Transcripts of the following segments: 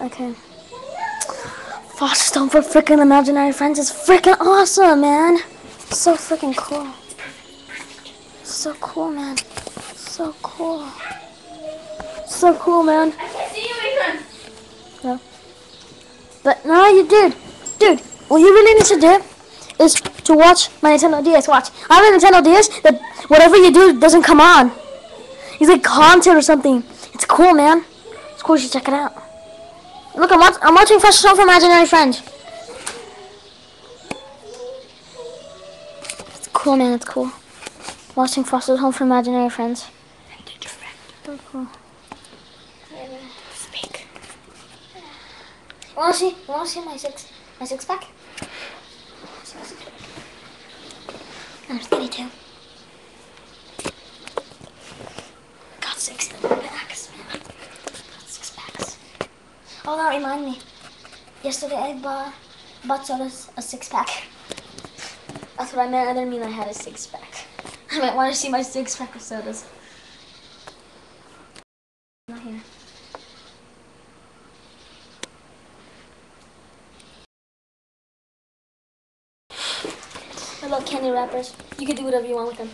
Okay. Foster Stone for freaking imaginary friends is freaking awesome, man. So freaking cool. So cool, man. So cool. So cool, man. See you, Ethan. No. But no, you dude, what you really need to do is to watch my Nintendo DS. Watch. I have a Nintendo DS that whatever you do doesn't come on. It's like content or something. It's cool, man. It's cool. You should check it out. Look, I'm watching Foster Stone for Imaginary Friend. It's cool, man. It's cool. Watching Foster's Home for Imaginary Friends. So cool. Speak. You wanna see my six pack? I'm skinny too. Got 6 packs, man. Got 6 packs. Oh, that reminds me. Yesterday I bought sodas a 6-pack. That's what I meant. I didn't mean I had a 6-pack. I might want to see my 6-pack of sodas. Not here. I love candy wrappers. You can do whatever you want with them.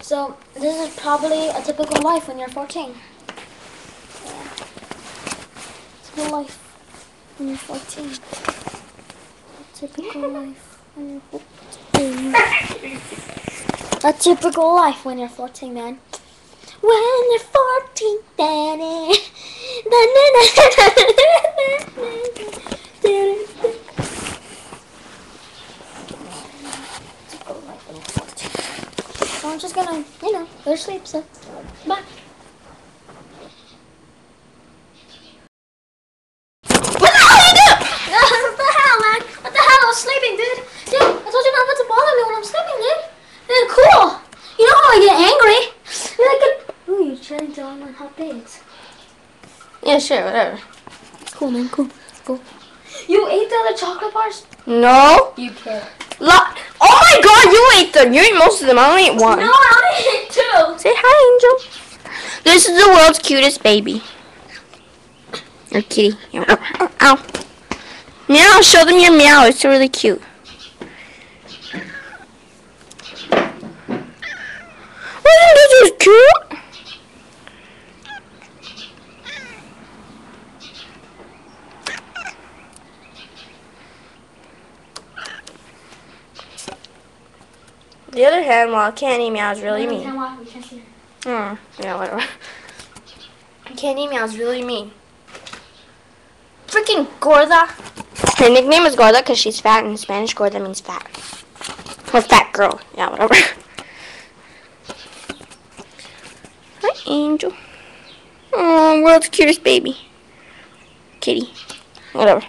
So, this is probably a typical life when you're 14. Yeah. Typical life when you're 14. A typical life when you're 14. A typical life when you're 14, man. When you're 14, daddy. So I'm just gonna, go to sleep, so bye. What the hell are you doing? What the hell, man? What the hell? I was sleeping, dude. Dude, I told you not to bother me when I'm sleeping, dude. Dude, cool. You know how I get angry? You're like, ooh, you're trying to on hot dates. Yeah, sure, whatever. Cool, man, cool. You ate the other chocolate bars? No. You kid. Oh my god, you ate them. You ate most of them. I only ate one. No, I only ate 2. Say hi, Angel. This is the world's cutest baby. Or kitty. Ow. Meow, show them your meow. It's really cute. Wasn't this just cute? The other hand, well, Candy Meow's really mean. Yeah, whatever. Candy Meow's really mean. Freaking Gorda. Her nickname is Gorda because she's fat. In Spanish, Gorda means fat. Or fat girl. Yeah, whatever. Hi, Angel. Oh, world's cutest baby. Kitty. Whatever.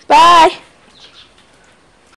Bye.